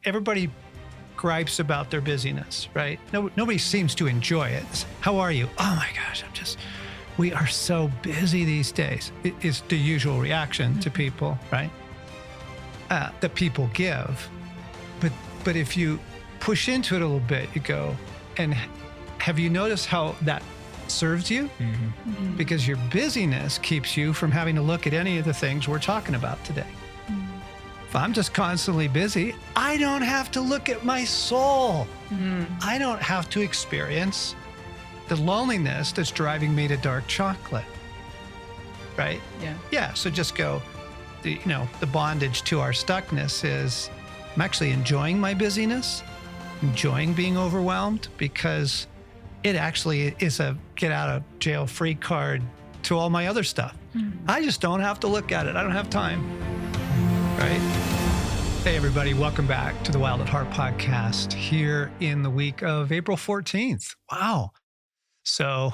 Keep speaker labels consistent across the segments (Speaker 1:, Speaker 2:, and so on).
Speaker 1: everybody gripes about their busyness, right? Nobody seems to enjoy it. How are you? Oh my gosh, we are so busy these days. It is the usual reaction to people, right? That people give. But if you push into it a little bit, you go, and have you noticed how that serves you?
Speaker 2: Mm-hmm. Mm-hmm.
Speaker 1: Because your busyness keeps you from having to look at any of the things we're talking about today. Mm-hmm. If I'm just constantly busy, I don't have to look at my soul. Mm-hmm. I don't have to experience the loneliness that's driving me to dark chocolate, right?
Speaker 2: Yeah.
Speaker 1: Yeah, so just go, the bondage to our stuckness is I'm actually enjoying my busyness, enjoying being overwhelmed, because it actually is a get out of jail free card to all my other stuff. Mm-hmm. I just don't have to look at it. I don't have time, right? Hey, everybody. Welcome back to the Wild at Heart podcast here in the week of April 14th. Wow. So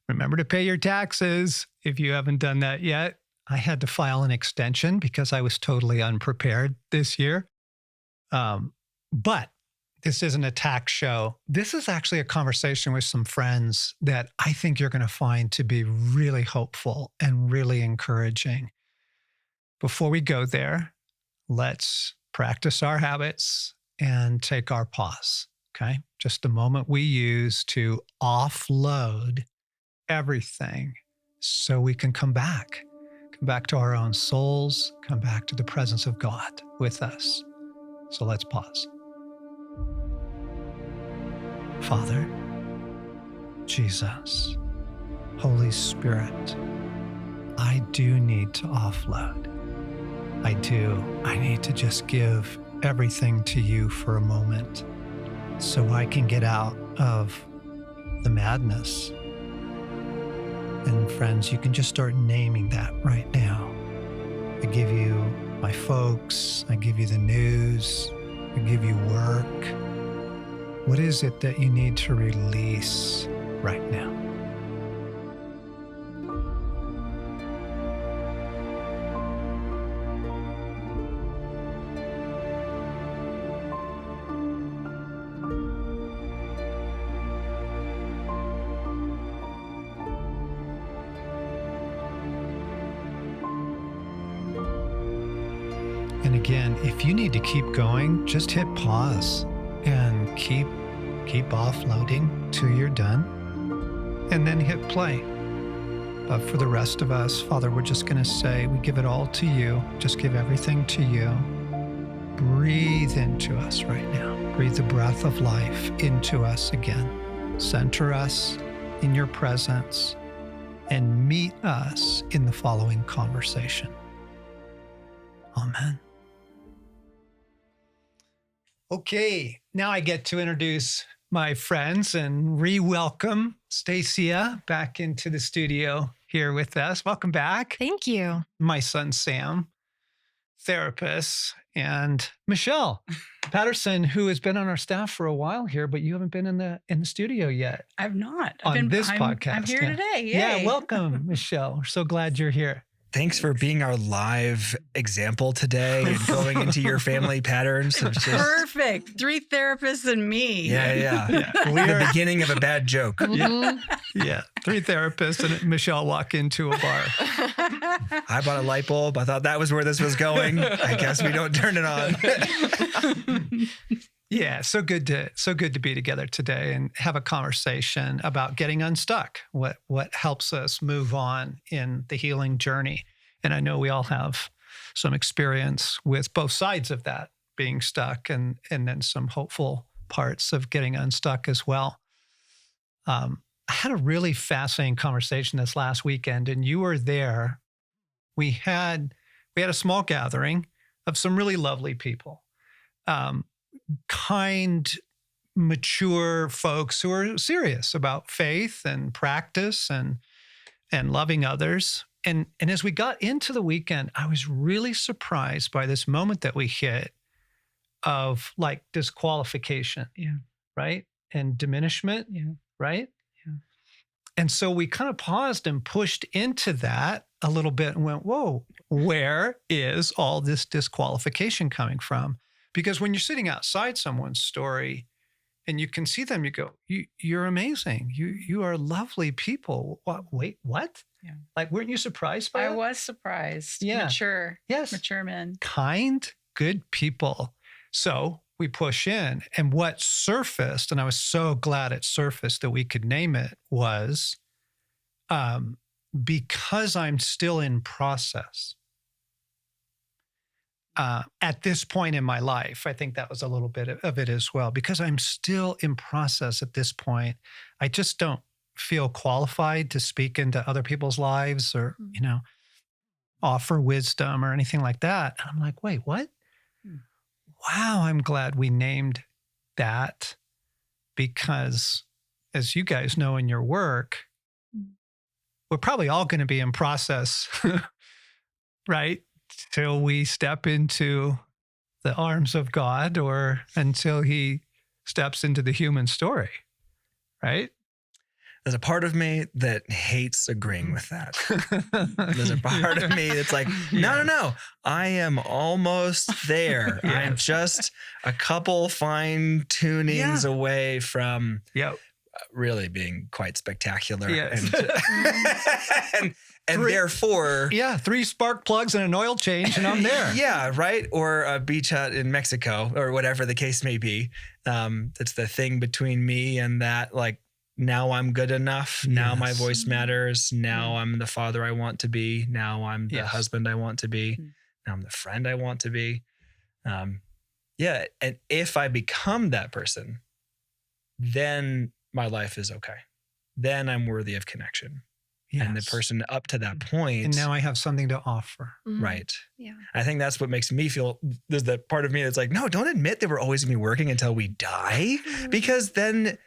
Speaker 1: remember to pay your taxes if you haven't done that yet. I had to file an extension because I was totally unprepared this year. But this isn't a tax show. This is actually a conversation with some friends that I think you're going to find to be really hopeful and really encouraging. Before we go there, let's practice our habits and take our pause. Okay? Just a moment we use to offload everything so we can come back to our own souls, come back to the presence of God with us. So let's pause. Father, Jesus, Holy Spirit, I do need to offload. I do. I need to just give everything to you for a moment so I can get out of the madness. And friends, you can just start naming that right now. I give you my folks. I give you the news. I give you work. What is it that you need to release right now? And again, if you need to keep going, just hit pause and keep offloading till you're done, and then hit play. But for the rest of us, Father, we're just going to say, we give it all to you. Just give everything to you. Breathe into us right now. Breathe the breath of life into us again. Center us in your presence and meet us in the following conversation. Amen. Okay, now I get to introduce my friends and re-welcome Stacia back into the studio here with us. Welcome back.
Speaker 3: Thank you.
Speaker 1: My son, Sam, therapist, and Michelle Patterson, who has been on our staff for a while here, but you haven't been in the studio yet.
Speaker 2: I've not.
Speaker 1: On this podcast.
Speaker 2: I'm here today. Yay.
Speaker 1: Yeah, welcome, Michelle. We're so glad you're here.
Speaker 4: Thanks for being our live example today and going into your family patterns. Of just,
Speaker 2: perfect. 3 therapists and me.
Speaker 4: Yeah. We're the beginning of a bad joke.
Speaker 1: Yeah. 3 therapists and Michelle walk into a bar.
Speaker 4: I bought a light bulb. I thought that was where this was going. I guess we don't turn it on.
Speaker 1: Yeah, so good to be together today and have a conversation about getting unstuck. What helps us move on in the healing journey. And I know we all have some experience with both sides of that, being stuck and then some hopeful parts of getting unstuck as well. I had a really fascinating conversation this last weekend, and you were there. We had a small gathering of some really lovely people. Kind, mature folks who are serious about faith and practice and loving others. And as we got into the weekend, I was really surprised by this moment that we hit of like disqualification, right? And diminishment, right? Yeah. And so we kind of paused and pushed into that a little bit and went, whoa, where is all this disqualification coming from? Because when you're sitting outside someone's story and you can see them, you go, you're amazing. You are lovely people. Wait, what?
Speaker 2: Yeah.
Speaker 1: Like, weren't you surprised by
Speaker 2: I
Speaker 1: it?
Speaker 2: was surprised.
Speaker 1: Yeah.
Speaker 2: Mature.
Speaker 1: Yes.
Speaker 2: Mature men.
Speaker 1: Kind, good people. So we push in. And what surfaced, and I was so glad it surfaced that we could name it, was because I'm still in process. At this point in my life, I think that was a little bit of it as well. Because I'm still in process at this point, I just don't feel qualified to speak into other people's lives or, offer wisdom or anything like that. And I'm like, wait, what? Wow, I'm glad we named that, because as you guys know in your work, we're probably all going to be in process, right? Till we step into the arms of God or until he steps into the human story, right?
Speaker 4: There's a part of me that hates agreeing with that. There's a part of me that's like, no. I am almost there.
Speaker 1: Yes.
Speaker 4: I'm just a couple fine tunings away from really being quite spectacular.
Speaker 1: Yes.
Speaker 4: And therefore...
Speaker 1: 3 spark plugs and an oil change and I'm there.
Speaker 4: Yeah, right? Or a beach hut in Mexico or whatever the case may be. It's the thing between me and that, like, now I'm good enough. Now my voice matters. Now I'm the father I want to be. Now I'm the husband I want to be. Now I'm the friend I want to be. And if I become that person, then my life is okay. Then I'm worthy of connection. Yes. And the person up to that point.
Speaker 1: And now I have something to offer.
Speaker 4: Right.
Speaker 2: Yeah.
Speaker 4: I think that's what makes me feel, there's that part of me that's like, no, don't admit that we're always going to be working until we die, because then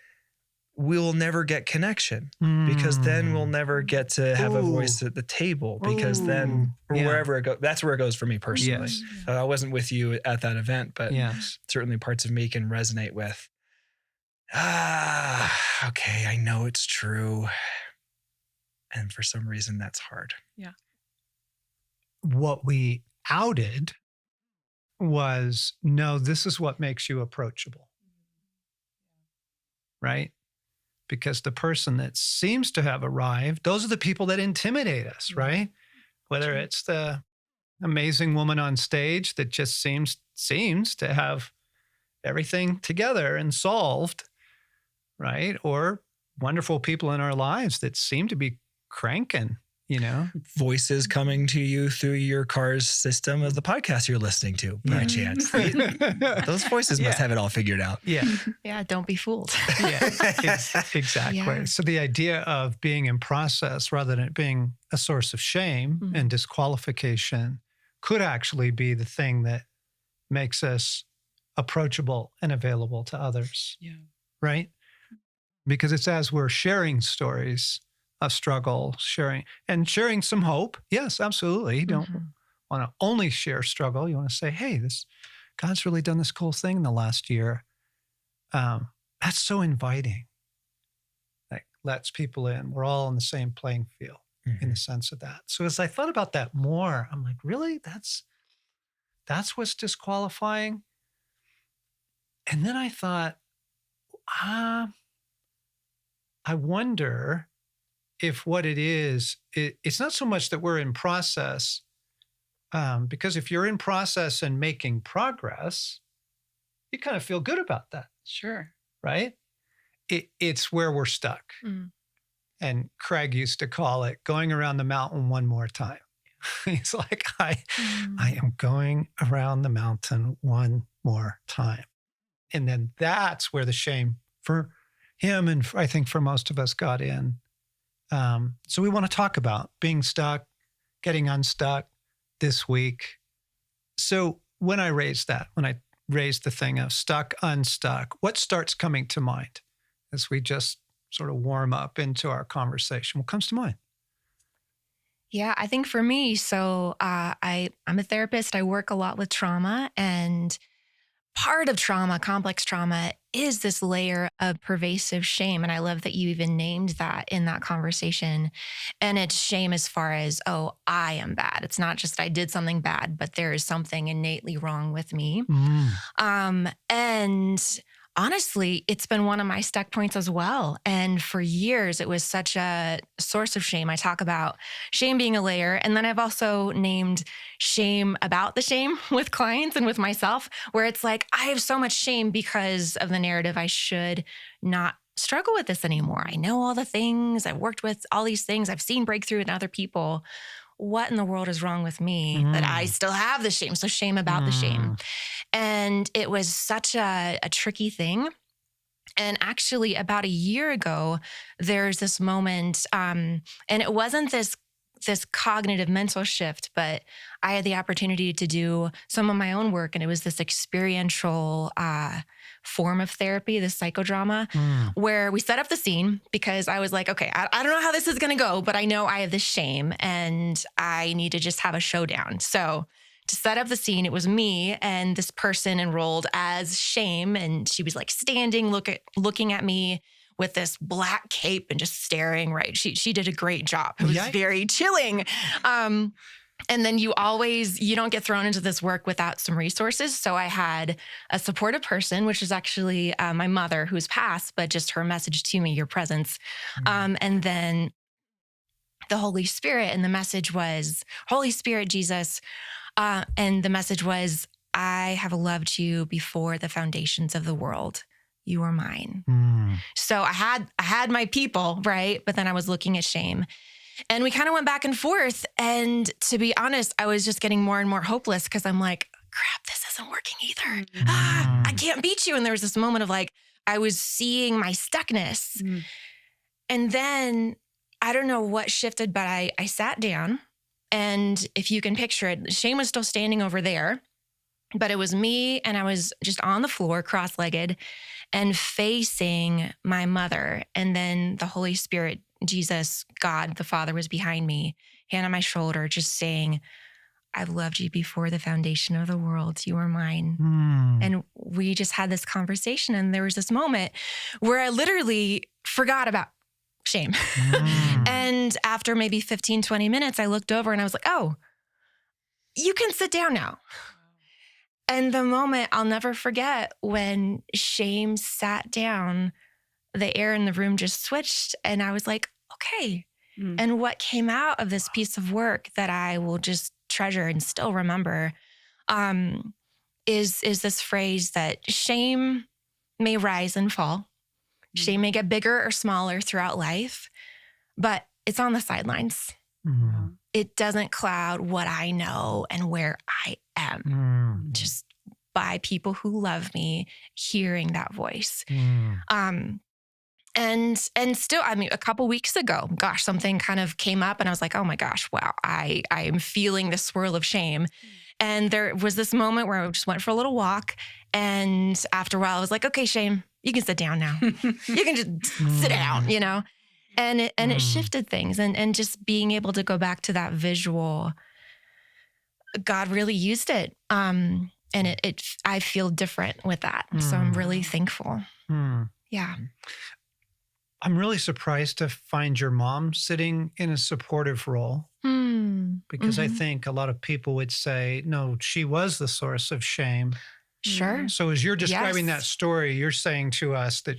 Speaker 4: we'll never get connection, because then we'll never get to have a voice at the table, because then wherever it goes, that's where it goes for me personally.
Speaker 1: Yes.
Speaker 4: I wasn't with you at that event, but certainly parts of me can resonate with, okay, I know it's true. And for some reason that's hard.
Speaker 2: Yeah.
Speaker 1: What we outed was, no, this is what makes you approachable. Right? Because the person that seems to have arrived, those are the people that intimidate us, right? Whether it's the amazing woman on stage that just seems to have everything together and solved, right? Or wonderful people in our lives that seem to be cranking,
Speaker 4: Voices coming to you through your car's system of the podcast you're listening to, by chance. Those voices must have it all figured out.
Speaker 1: Yeah.
Speaker 2: Yeah, don't be fooled.
Speaker 1: Exactly. Yeah. So the idea of being in process rather than it being a source of shame and disqualification could actually be the thing that makes us approachable and available to others. Yeah. Right? Because it's as we're sharing stories of struggle, sharing some hope. Yes, absolutely. You don't want to only share struggle. You want to say, hey, God's really done this cool thing in the last year. That's so inviting. Like, lets people in. We're all on the same playing field in the sense of that. So as I thought about that more, I'm like, really? That's what's disqualifying? And then I thought, I wonder if what it is, it's not so much that we're in process, because if you're in process and making progress, you kind of feel good about that.
Speaker 2: Sure.
Speaker 1: Right? It's where we're stuck. And Craig used to call it going around the mountain one more time. He's like, I am going around the mountain one more time. And then that's where the shame for him and I think for most of us got in. So we want to talk about being stuck, getting unstuck this week. So when I raised the thing of stuck, unstuck, what starts coming to mind as we just sort of warm up into our conversation? What comes to mind?
Speaker 3: Yeah, I think for me, so I'm a therapist. I work a lot with trauma, and part of trauma, complex trauma, is this layer of pervasive shame. And I love that you even named that in that conversation. And it's shame as far as, oh, I am bad. It's not just I did something bad, but there is something innately wrong with me. And honestly, it's been one of my stuck points as well. And for years, it was such a source of shame. I talk about shame being a layer. And then I've also named shame about the shame with clients and with myself, where it's like, I have so much shame because of the narrative I should not struggle with this anymore. I know all the things. I've worked with all these things. I've seen breakthrough in other people. What in the world is wrong with me that I still have the shame? So shame about the shame. And it was such a tricky thing. And actually about a year ago, there's this moment, and it wasn't this cognitive mental shift, but I had the opportunity to do some of my own work. And it was this experiential form of therapy, this psychodrama, where we set up the scene because I was like, okay, I don't know how this is going to go, but I know I have this shame and I need to just have a showdown. So to set up the scene, it was me and this person enrolled as shame. And she was like standing, looking at me with this black cape and just staring, right? She did a great job. It was very chilling. And then you don't get thrown into this work without some resources. So I had a supportive person, which is actually my mother who's passed, but just her message to me, your presence. And then the Holy Spirit. And the message was, Holy Spirit, Jesus. And the message was, I have loved you before the foundations of the world. You are mine. So I had my people, right? But then I was looking at shame. And we kind of went back and forth. And to be honest, I was just getting more and more hopeless because I'm like, crap, this isn't working either. I can't beat you. And there was this moment of like, I was seeing my stuckness. And then I don't know what shifted, but I sat down. And if you can picture it, shame was still standing over there, but it was me and I was just on the floor, cross-legged and facing my mother. And then the Holy Spirit, Jesus, God, the Father was behind me, hand on my shoulder, just saying, I've loved you before the foundation of the world. You are mine. And we just had this conversation. And there was this moment where I literally forgot about shame. And after maybe 15, 20 minutes, I looked over and I was like, oh, you can sit down now. And the moment I'll never forget when shame sat down, the air in the room just switched. And I was like, okay. And what came out of this piece of work that I will just treasure and still remember is this phrase that shame may rise and fall. Shame may get bigger or smaller throughout life, but it's on the sidelines. It doesn't cloud what I know and where I am. Just by people who love me, hearing that voice. And still, I mean, a couple weeks ago, gosh, something kind of came up and I was like, oh my gosh, wow, I am feeling this swirl of shame. And there was this moment where I just went for a little walk. And after a while, I was like, okay, shame, you can sit down now. You can just sit down, you know? And it shifted things. And just being able to go back to that visual, God really used it. And I feel different with that. So I'm really thankful. Yeah.
Speaker 1: I'm really surprised to find your mom sitting in a supportive role because I think a lot of people would say, no, she was the source of shame.
Speaker 3: Sure.
Speaker 1: So as you're describing that story, you're saying to us that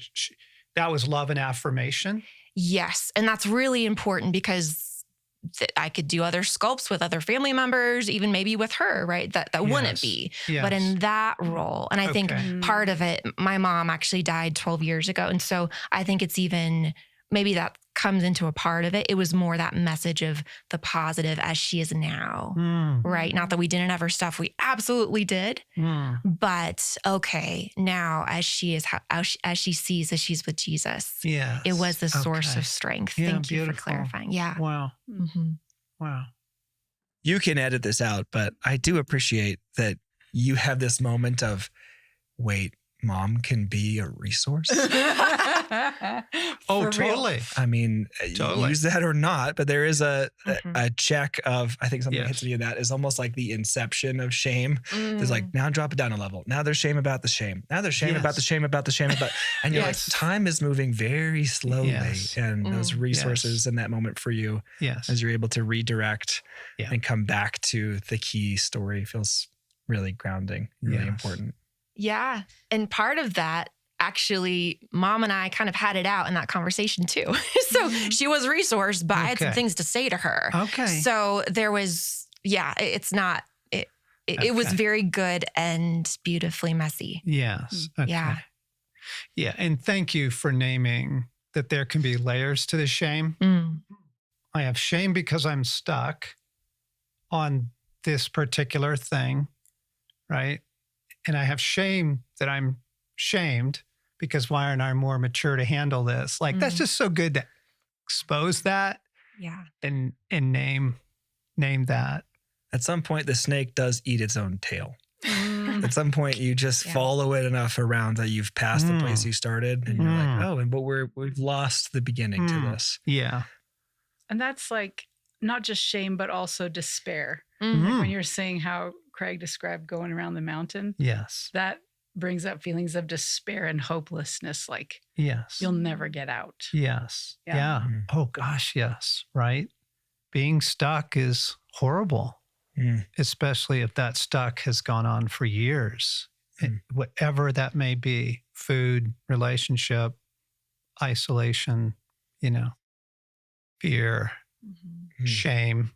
Speaker 1: that was love and affirmation?
Speaker 3: Yes. And that's really important because I could do other sculpts with other family members, even maybe with her, right? That wouldn't be. But in that role, and I think part of it, my mom actually died 12 years ago. And so I think it's even, maybe that comes into a part of it. It was more that message of the positive as she is now, right? Not that we didn't have her stuff. We absolutely did. But okay, now as she is, as she sees that she's with Jesus, it was the source of strength. Thank you for clarifying. Yeah.
Speaker 1: Wow. Wow.
Speaker 4: You can edit this out, but I do appreciate that you have this moment of, wait, mom can be a resource?
Speaker 1: Oh,
Speaker 2: For real.
Speaker 1: totally.
Speaker 4: I mean,
Speaker 1: Totally.
Speaker 4: use that or not, but there is a
Speaker 3: Mhm.
Speaker 4: check of, I think something
Speaker 1: Yes.
Speaker 4: hits me in that is almost like the inception of shame. There's like, now drop it down a level. Now there's shame about the shame. Now there's shame about the
Speaker 1: Yes.
Speaker 4: shame about the shame about, and you're
Speaker 1: Yes.
Speaker 4: like, time is moving very slowly.
Speaker 1: Yes.
Speaker 4: And those resources
Speaker 1: Yes.
Speaker 4: in that moment for you,
Speaker 1: Yes.
Speaker 4: as you're able to redirect
Speaker 1: Yeah.
Speaker 4: and come back to the key story, feels really grounding, really
Speaker 1: Yes.
Speaker 4: important.
Speaker 3: Yeah. And part of that, actually, Mom and I kind of had it out in that conversation too. So she was resourced, but I had some
Speaker 1: Okay.
Speaker 3: things to say to her.
Speaker 1: Okay.
Speaker 3: So there was, it's not, it was
Speaker 1: Okay.
Speaker 3: very good and beautifully messy.
Speaker 1: Yes. Okay.
Speaker 3: Yeah.
Speaker 1: Yeah. And thank you for naming that there can be layers to the shame.
Speaker 3: Mm.
Speaker 1: I have shame because I'm stuck on this particular thing, right? And I have shame that I'm shamed because why aren't I more mature to handle this? Like, that's just so good to expose that
Speaker 3: Yeah.
Speaker 1: and name that.
Speaker 4: At some point, the snake does eat its own tail.
Speaker 2: Mm.
Speaker 4: At some point, you just
Speaker 3: Yeah.
Speaker 4: follow it enough around that you've passed the place you started, and you're like, oh, but we've lost the beginning to this.
Speaker 1: Yeah.
Speaker 2: And that's like not just shame, but also despair.
Speaker 3: Mm.
Speaker 2: Like when you're saying how Craig described going around the mountain,
Speaker 1: Yes.
Speaker 2: that brings up feelings of despair and hopelessness. Like
Speaker 1: Yes.
Speaker 2: you'll never get out.
Speaker 1: Yes.
Speaker 2: Yeah.
Speaker 1: Yeah.
Speaker 4: Mm.
Speaker 1: Oh gosh, yes. Right. Being stuck is horrible, especially if that stuck has gone on for years. Whatever that may be, food, relationship, isolation, fear, shame.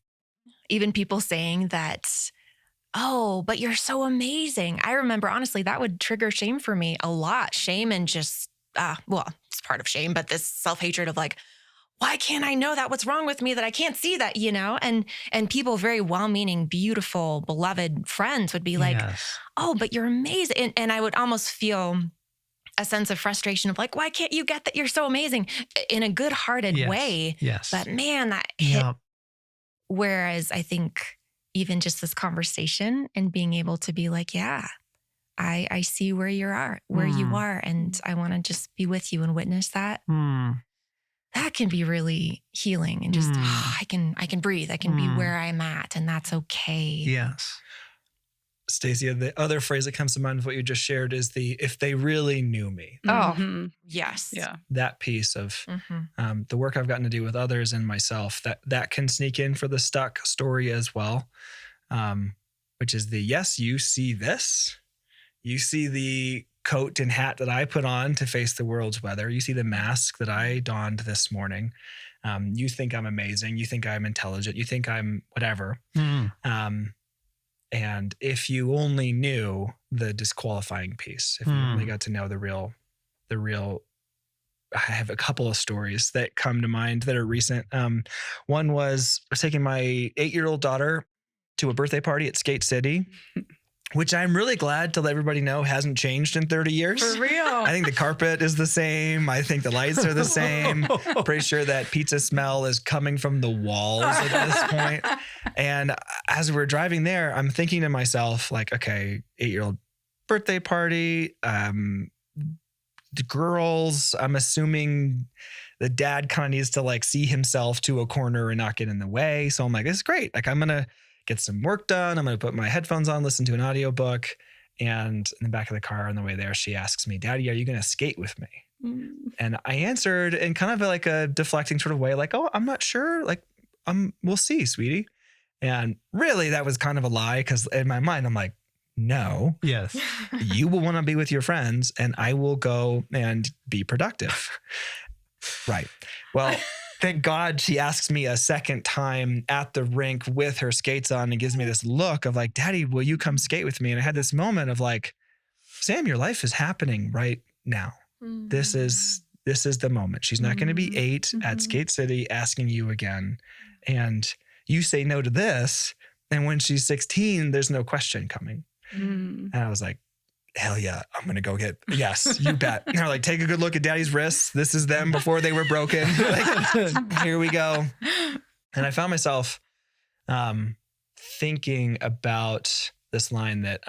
Speaker 3: Even people saying that, oh, but you're so amazing. I remember, honestly, that would trigger shame for me a lot. Shame and just, it's part of shame, but this self-hatred of like, why can't I know that? What's wrong with me that I can't see that, And people, very well-meaning, beautiful, beloved friends would be like,
Speaker 1: Yes.
Speaker 3: oh, but you're amazing. And I would almost feel a sense of frustration of like, why can't you get that you're so amazing in a good-hearted
Speaker 1: Yes.
Speaker 3: way?
Speaker 1: Yes.
Speaker 3: But man, that hit.
Speaker 1: Yeah.
Speaker 3: Whereas I think even just this conversation and being able to be like, yeah, I see where you are, and I want to just be with you and witness that. That can be really healing and just I can breathe. I can be where I'm at, and that's okay.
Speaker 1: Yes.
Speaker 4: Stacia, the other phrase that comes to mind with what you just shared is if they really knew me.
Speaker 3: Oh,
Speaker 2: Mhm.
Speaker 3: yes.
Speaker 2: Yeah.
Speaker 4: That piece of
Speaker 3: Mm-hmm.
Speaker 4: the work I've gotten to do with others and myself, that can sneak in for the stuck story as well, which is yes, you see this. You see the coat and hat that I put on to face the world's weather. You see the mask that I donned this morning. You think I'm amazing. You think I'm intelligent. You think I'm whatever. And if you only knew the disqualifying piece, if you only got to know the real, I have a couple of stories that come to mind that are recent. One was I was taking my 8-year-old daughter to a birthday party at Skate City, which I'm really glad to let everybody know hasn't changed in 30 years.
Speaker 2: For real.
Speaker 4: I think the carpet is the same. I think the lights are the same. Pretty sure that pizza smell is coming from the walls at this point. And as we're driving there, I'm thinking to myself, like, okay, 8-year-old birthday party, the girls, I'm assuming the dad kind of needs to like see himself to a corner and not get in the way. So I'm like, this is great. Like, I'm going to get some work done. I'm going to put my headphones on, listen to an audiobook. And in the back of the car on the way there, she asks me, Daddy, are you going to skate with me? And I answered in kind of like a deflecting sort of way, like, oh, I'm not sure. Like, we'll see, sweetie. And really that was kind of a lie, because in my mind, I'm like, no,
Speaker 1: Yes.
Speaker 4: you will want to be with your friends and I will go and be productive. Right. Well, thank God she asks me a second time at the rink with her skates on and gives me this look of like, Daddy, will you come skate with me? And I had this moment of like, Sam, your life is happening right now. This is the moment. She's not going to be 8 at Skate City asking you again. And you say no to this. And when she's 16, there's no question coming. And I was like, hell yeah, I'm going to go yes, you bet. And they're like, take a good look at Daddy's wrists. This is them before they were broken. Like, here we go. And I found myself thinking about this line that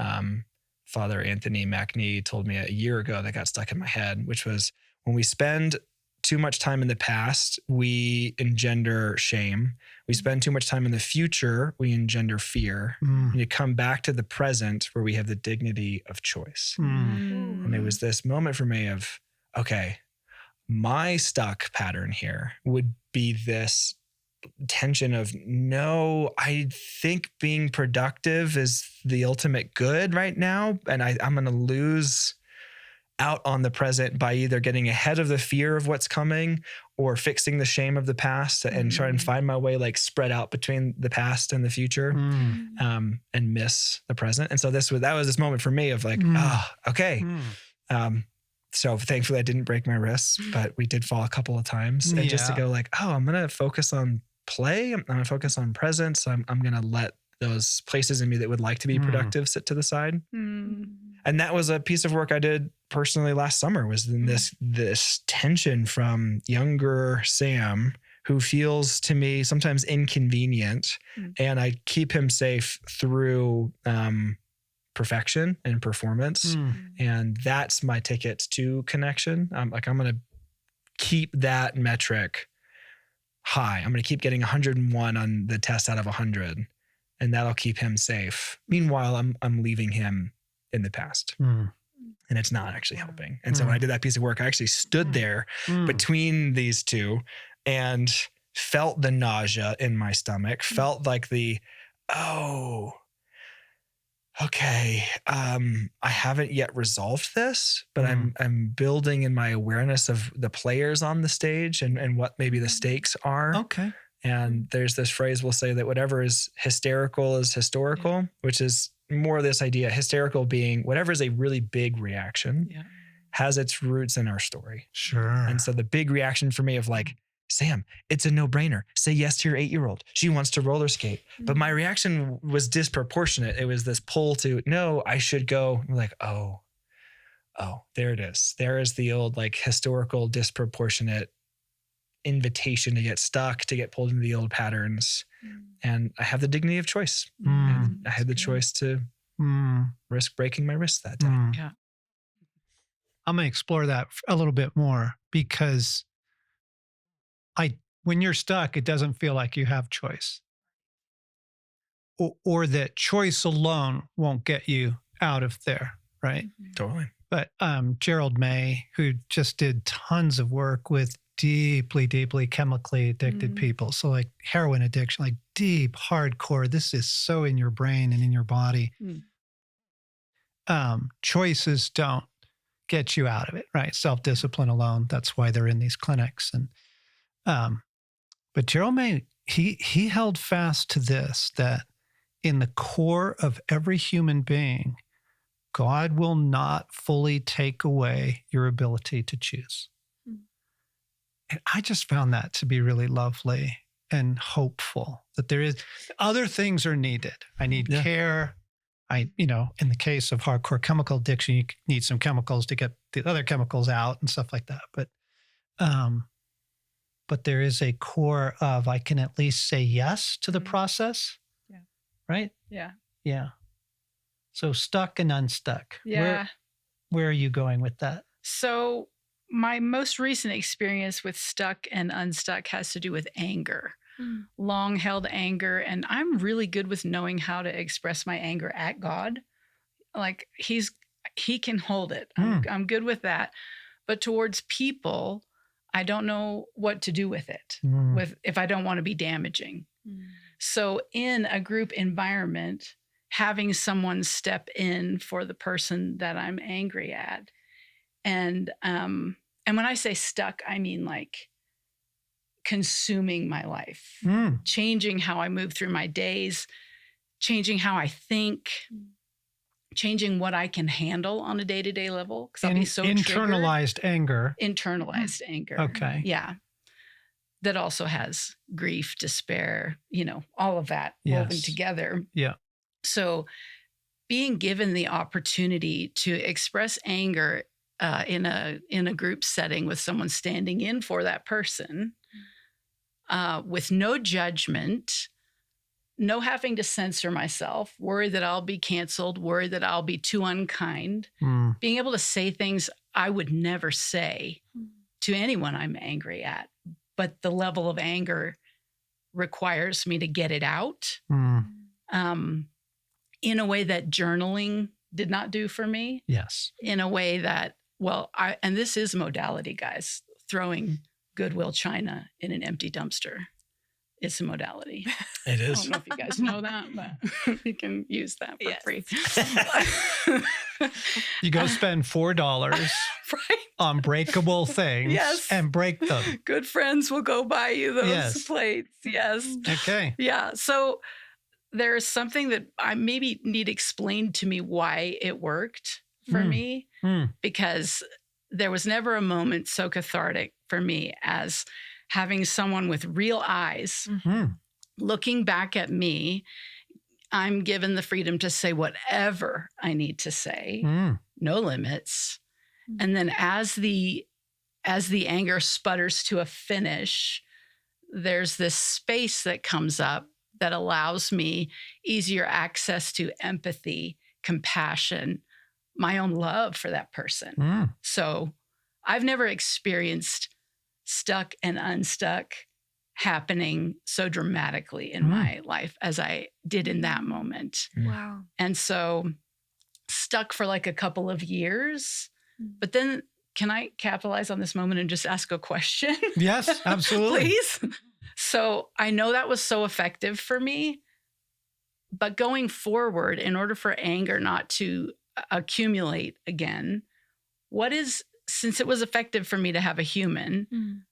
Speaker 4: Father Anthony McNee told me a year ago that got stuck in my head, which was, when we spend too much time in the past, we engender shame. We spend too much time in the future, we engender fear. And you come back to the present where we have the dignity of choice. And it was this moment for me of, okay, my stuck pattern here would be this tension of, no, I think being productive is the ultimate good right now. And I'm going to lose out on the present by either getting ahead of the fear of what's coming or fixing the shame of the past and try and find my way like spread out between the past and the future and miss the present. And so that was this moment for me of like, okay. So thankfully I didn't break my wrists, but we did fall a couple of times. And just to go like, I'm going to focus on play. I'm going to focus on presence. I'm going to let those places in me that would like to be productive sit to the side. And that was a piece of work I did personally last summer, was in this tension from younger Sam, who feels to me sometimes inconvenient, and I keep him safe through perfection and performance. And that's my ticket to connection. I'm going to keep that metric high. I'm going to keep getting 101 on the test out of 100, and that'll keep him safe. Meanwhile, I'm leaving him in the past, and it's not actually helping. And so when I did that piece of work, I actually stood there between these two and felt the nausea in my stomach, felt like okay, I haven't yet resolved this, but I'm building in my awareness of the players on the stage and what maybe the stakes are.
Speaker 1: Okay.
Speaker 4: And there's this phrase we'll say that whatever is hysterical is historical, which is more this idea, hysterical being whatever is a really big reaction has its roots in our story.
Speaker 1: Sure.
Speaker 4: And so the big reaction for me of like, Sam, it's a no-brainer. Say yes to your 8-year-old. She wants to roller skate. But my reaction was disproportionate. It was this pull to, no, I should go. I'm like, oh, there it is. There is the old like historical disproportionate invitation to get stuck, to get pulled into the old patterns. And I have the dignity of choice. And I had the choice to risk breaking my wrist that day.
Speaker 2: Yeah.
Speaker 1: I'm going to explore that a little bit more, because when you're stuck, it doesn't feel like you have choice, or that choice alone won't get you out of there, right?
Speaker 4: Totally.
Speaker 1: But Gerald May, who just did tons of work with deeply, deeply chemically addicted people, so like heroin addiction, like deep, hardcore, this is so in your brain and in your body. Choices don't get you out of it, right? Self-discipline alone. That's why they're in these clinics. And but Gerald May, he held fast to this, that in the core of every human being, God will not fully take away your ability to choose. And I just found that to be really lovely and hopeful, that there is other things are needed. I need care. In the case of hardcore chemical addiction, you need some chemicals to get the other chemicals out and stuff like that. But there is a core of, I can at least say yes to the process.
Speaker 2: Yeah.
Speaker 1: Right?
Speaker 2: Yeah.
Speaker 1: Yeah. So stuck and unstuck.
Speaker 2: Yeah.
Speaker 1: Where are you going with that?
Speaker 2: So my most recent experience with stuck and unstuck has to do with anger, long held anger. And I'm really good with knowing how to express my anger at God. Like he can hold it. I'm good with that. But towards people, I don't know what to do with it, if I don't want to be damaging. So in a group environment, having someone step in for the person that I'm angry at. And when I say stuck, I mean like consuming my life, changing how I move through my days, changing how I think, changing what I can handle on a day-to-day level. Because I'll be so
Speaker 1: internalized anger.
Speaker 2: Internalized anger.
Speaker 1: Okay.
Speaker 2: Yeah. That also has grief, despair, all of that woven together.
Speaker 1: Yeah.
Speaker 2: So being given the opportunity to express anger in a group setting with someone standing in for that person, with no judgment, no having to censor myself, worry that I'll be canceled, worry that I'll be too unkind, being able to say things I would never say to anyone I'm angry at. But the level of anger requires me to get it out in a way that journaling did not do for me.
Speaker 1: Yes.
Speaker 2: In a way that, and this is modality, guys, throwing Goodwill china in an empty dumpster. It's a modality.
Speaker 4: It is.
Speaker 2: I don't know if you guys know that, but you can use that for free.
Speaker 1: You go spend $4
Speaker 2: right.
Speaker 1: on breakable things and break them.
Speaker 2: Good friends will go buy you those plates. Yes.
Speaker 1: Okay.
Speaker 2: Yeah. So there's something that I maybe need explained to me why it worked for me, because there was never a moment so cathartic for me as having someone with real eyes looking back at me. I'm given the freedom to say whatever I need to say, no limits. And then as the anger sputters to a finish, there's this space that comes up that allows me easier access to empathy, compassion, my own love for that person. So I've never experienced stuck and unstuck happening so dramatically in my life as I did in that moment.
Speaker 3: Wow.
Speaker 2: And so stuck for like a couple of years, but then can I capitalize on this moment and just ask a question?
Speaker 1: Yes, absolutely.
Speaker 2: Please. So I know that was so effective for me, but going forward, in order for anger not to accumulate again, since it was effective for me to have a human,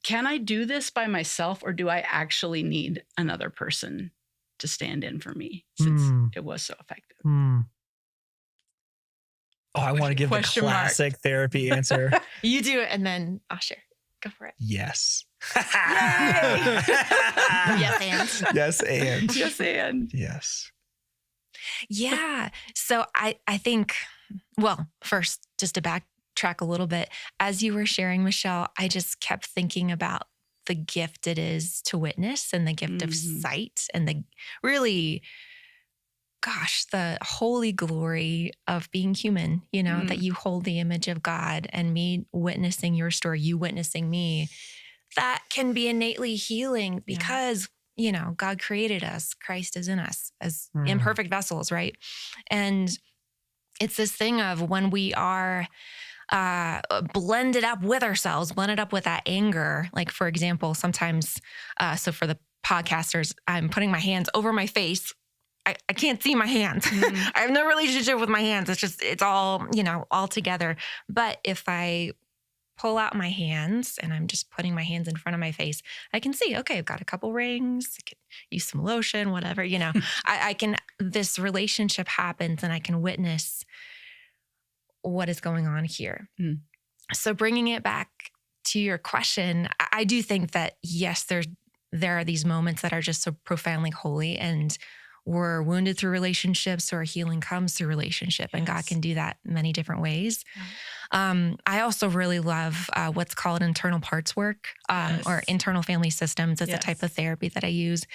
Speaker 2: can I do this by myself, or do I actually need another person to stand in for me since it was so effective?
Speaker 4: Oh, I want to give the classic therapy answer.
Speaker 3: You do it and then I'll share. Go for it.
Speaker 4: Yes.
Speaker 3: Yes, and.
Speaker 4: Yes, and.
Speaker 2: Yes, and.
Speaker 4: Yes.
Speaker 3: Yeah. So I think, well, first, just to backtrack a little bit, as you were sharing, Michelle, I just kept thinking about the gift it is to witness and the gift of sight and the really, the holy glory of being human, that you hold the image of God, and me witnessing your story, you witnessing me, that can be innately healing because, God created us. Christ is in us as imperfect vessels, right? And it's this thing of when we are blended up with ourselves, blended up with that anger. Like, for example, sometimes, so for the podcasters, I'm putting my hands over my face. I can't see my hands. I have no relationship with my hands. It's all, all together. But if I pull out my hands and I'm just putting my hands in front of my face, I can see, okay, I've got a couple rings. I can use some lotion, whatever, I can, this relationship happens and I can witness what is going on here. So bringing it back to your question, I do think that, yes, there are these moments that are just so profoundly holy, and we're wounded through relationships, or healing comes through relationship, and God can do that in many different ways. I also really love what's called internal parts work, or internal family systems. It's a type of therapy that I use.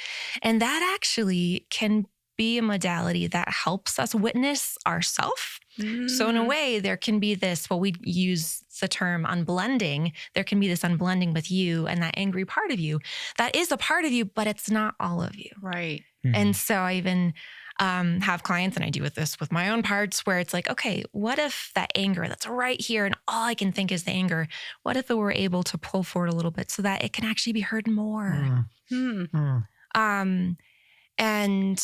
Speaker 3: And that actually can be a modality that helps us witness ourselves. So in a way, there can be this, we use the term unblending. There can be this unblending with you and that angry part of you. That is a part of you, but it's not all of you.
Speaker 2: Right.
Speaker 3: And so I even have clients, and I do with my own parts, where it's like, okay, what if that anger that's right here and all I can think is the anger, what if it were able to pull forward a little bit so that it can actually be heard more? And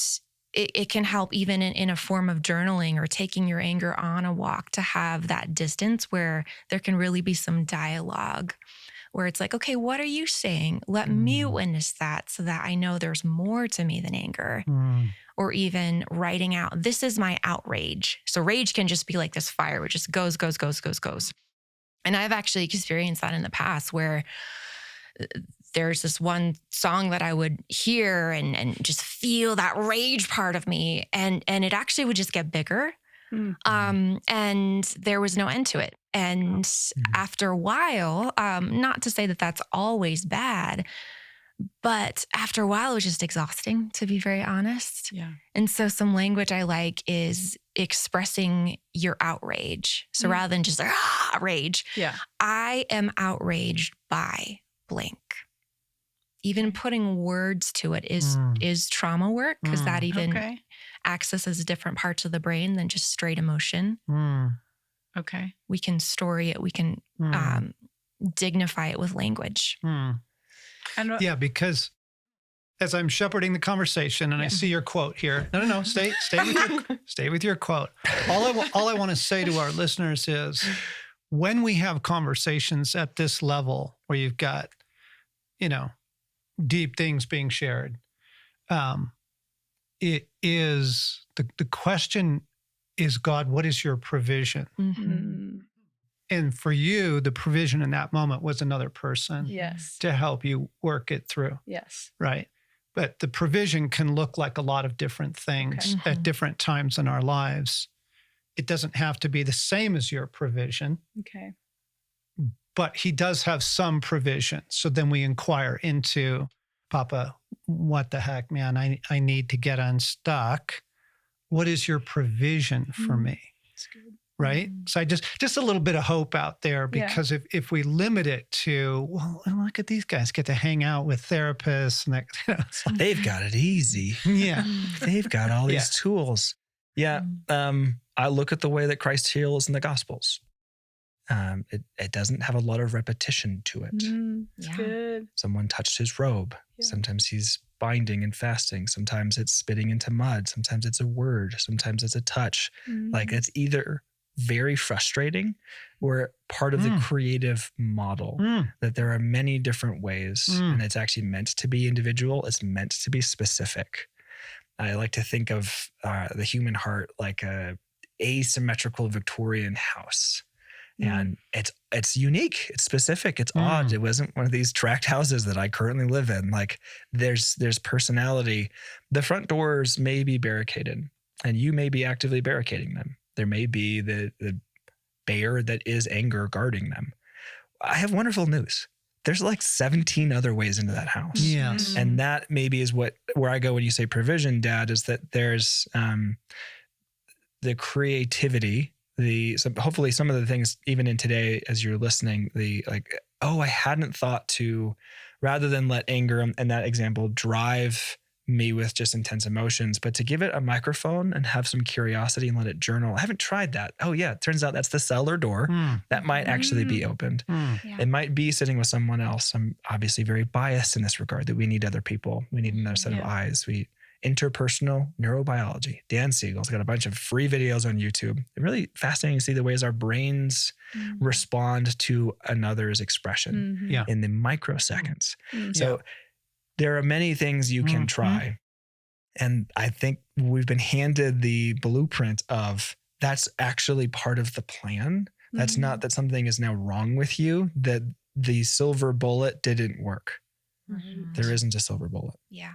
Speaker 3: it can help even in a form of journaling or taking your anger on a walk, to have that distance where there can really be some dialogue, where it's like, okay, what are you saying? Let me witness that so that I know there's more to me than anger. Or even writing out, this is my outrage. So rage can just be like this fire, which just goes. And I've actually experienced that in the past, where there's this one song that I would hear and just feel that rage part of me. And it actually would just get bigger. And there was no end to it. And after a while, not to say that that's always bad, but after a while, it was just exhausting, to be very honest.
Speaker 2: Yeah.
Speaker 3: And so some language I like is expressing your outrage. So rather than just like, rage.
Speaker 2: Yeah.
Speaker 3: I am outraged by blank. Even putting words to it is trauma work, because that even accesses different parts of the brain than just straight emotion.
Speaker 2: Okay.
Speaker 3: We can story it. We can dignify it with language.
Speaker 1: Yeah, because as I'm shepherding the conversation and I see your quote here. No, stay with your quote. All I want to say to our listeners is, when we have conversations at this level where you've got, deep things being shared, it is the question is, God, what is your provision? And for you, the provision in that moment was another person to help you work it through.
Speaker 2: Yes.
Speaker 1: Right. But the provision can look like a lot of different things at different times in our lives. It doesn't have to be the same as your provision.
Speaker 2: Okay.
Speaker 1: But he does have some provision. So then we inquire into, Papa, what the heck, man? I need to get unstuck. What is your provision for me?
Speaker 2: That's good.
Speaker 1: Right? So I just a little bit of hope out there, because if we limit it to, well, look at these guys get to hang out with therapists and that,
Speaker 4: they've got it easy.
Speaker 1: Yeah.
Speaker 4: They've got all these tools. Yeah. I look at the way that Christ heals in the Gospels. It doesn't have a lot of repetition to it.
Speaker 2: That's good.
Speaker 4: Someone touched his robe. Yeah. Sometimes he's binding and fasting. Sometimes it's spitting into mud. Sometimes it's a word. Sometimes it's a touch. Like, it's either very frustrating or part of the creative model, that there are many different ways, and it's actually meant to be individual. It's meant to be specific. I like to think of the human heart like a asymmetrical Victorian house. And it's unique, it's specific, it's odd. It wasn't one of these tract houses that I currently live in. Like, there's personality. The front doors may be barricaded, and you may be actively barricading them. There may be the bear that is anger guarding them. I have wonderful news. There's like 17 other ways into that house.
Speaker 1: Yes.
Speaker 4: And that maybe is where I go when you say provision, Dad, is that there's the creativity, hopefully some of the things, even in today, as you're listening, I hadn't thought to, rather than let anger and that example drive me with just intense emotions, but to give it a microphone and have some curiosity and let it journal. I haven't tried that. Oh yeah, it turns out that's the cellar door that might actually be opened. It might be sitting with someone else. I'm obviously very biased in this regard, that we need other people. We need another set of eyes. Interpersonal neurobiology. Dan Siegel's got a bunch of free videos on YouTube. It's really fascinating to see the ways our brains respond to another's expression in the microseconds. So there are many things you can try. And I think we've been handed the blueprint of that's actually part of the plan. That's not that something is now wrong with you, that the silver bullet didn't work. There isn't a silver bullet.
Speaker 3: Yeah.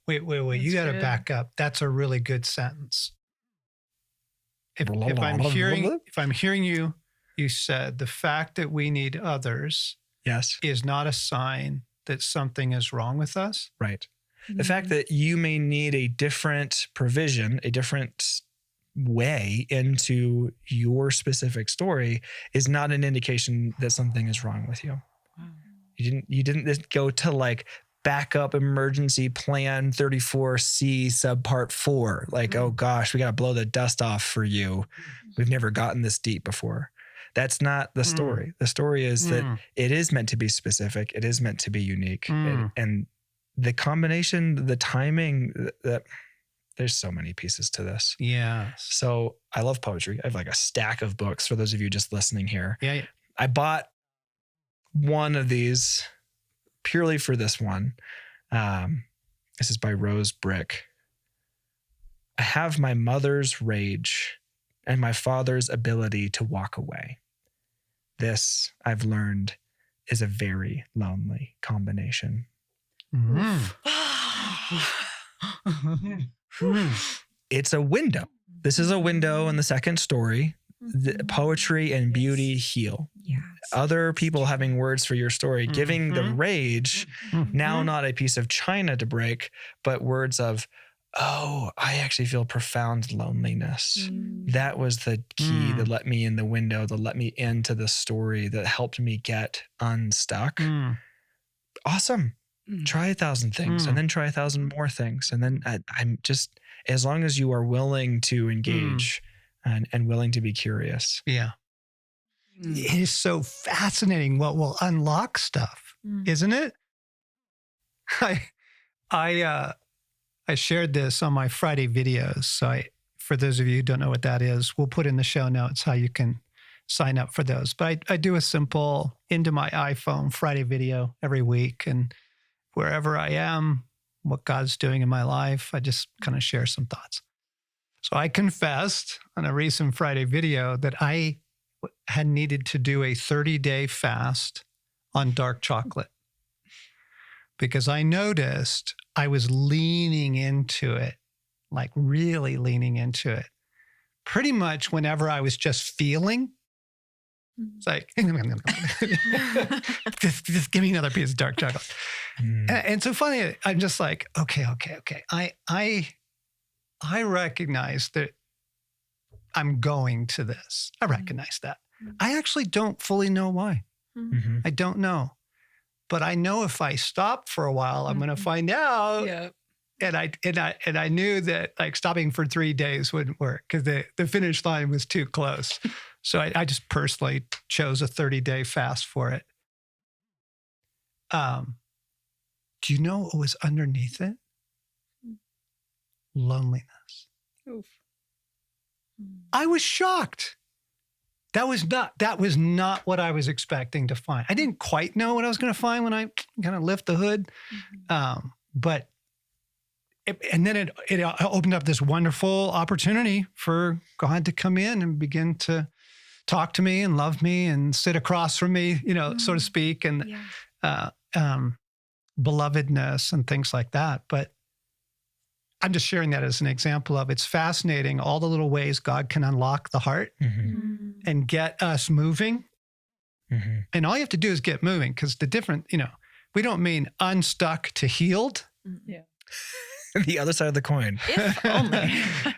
Speaker 1: Wait. You got to back up. That's a really good sentence. If I'm hearing you said the fact that we need others is not a sign that something is wrong with us.
Speaker 4: Right. The fact that you may need a different provision, a different way into your specific story is not an indication that something is wrong with you. Wow. You didn't just go to like backup emergency plan 34C subpart 4. Like, oh gosh, we got to blow the dust off for you. We've never gotten this deep before. That's not the story. The story is that it is meant to be specific. It is meant to be unique. And the combination, the timing, there's so many pieces to this.
Speaker 1: Yeah.
Speaker 4: So I love poetry. I have like a stack of books for those of you just listening here.
Speaker 1: Yeah.
Speaker 4: I bought one of these purely for this one. This is by Rose Brick. I have my mother's rage and my father's ability to walk away. This, I've learned, is a very lonely combination. It's a window. This is a window in the second story. The poetry and beauty heal.
Speaker 3: Yes.
Speaker 4: Other people having words for your story, giving the rage, now not a piece of china to break, but words of oh, I actually feel profound loneliness. That was the key that let me in the window, that let me into the story, that helped me get unstuck. Awesome. Try 1,000 things and then try 1,000 more things. And then I'm just, as long as you are willing to engage and willing to be curious.
Speaker 1: Yeah. It is so fascinating what will unlock stuff, isn't it? I shared this on my Friday videos. So for those of you who don't know what that is, we'll put in the show notes how you can sign up for those. But I do a simple into my iPhone Friday video every week. And wherever I am, what God's doing in my life, I just kind of share some thoughts. So I confessed on a recent Friday video that I had needed to do a 30-day fast on dark chocolate because I noticed I was leaning into it, like really leaning into it. Pretty much whenever I was just feeling, it's like, just give me another piece of dark chocolate. And so funny, I'm just like, okay. I recognize that I'm going to this. I recognize that. I actually don't fully know why. I don't know. But I know if I stop for a while, I'm going to find out.
Speaker 2: Yeah.
Speaker 1: And I knew that like stopping for 3 days wouldn't work because the finish line was too close. So I just personally chose a 30-day fast for it. Do you know what was underneath it? Loneliness.
Speaker 2: Oof.
Speaker 1: I was shocked. That was not what I was expecting to find. I didn't quite know what I was going to find when I kind of lift the hood. But then it opened up this wonderful opportunity for God to come in and begin to talk to me and love me and sit across from me, so to speak, and belovedness and things like that. But I'm just sharing that as an example of it's fascinating all the little ways God can unlock the heart and get us moving. And all you have to do is get moving because we don't mean unstuck to healed.
Speaker 2: Yeah.
Speaker 4: The other side of the coin.
Speaker 3: If only.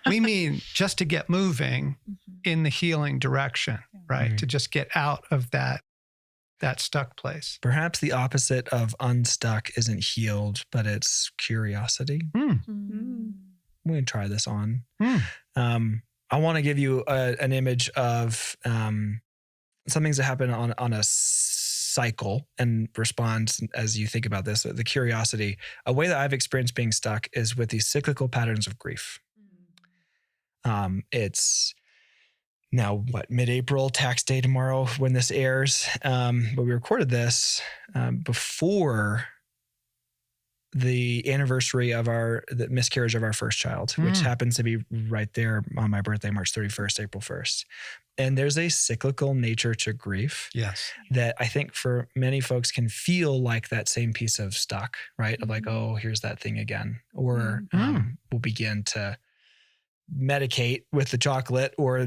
Speaker 1: We mean just to get moving in the healing direction, right? To just get out of that stuck place.
Speaker 4: Perhaps the opposite of unstuck isn't healed, but it's curiosity. I'm going to try this on. I want to give you an image of some things that happen on a cycle and respond as you think about this. The curiosity, a way that I've experienced being stuck is with these cyclical patterns of grief. It's now mid-April, tax day tomorrow when this airs. But we recorded this before the anniversary of the miscarriage of our first child, which happens to be right there on my birthday, March 31st, April 1st. And there's a cyclical nature to grief.
Speaker 1: Yes.
Speaker 4: That I think for many folks can feel like that same piece of stuck, right? Of like, oh, here's that thing again. Or we'll begin to medicate with the chocolate or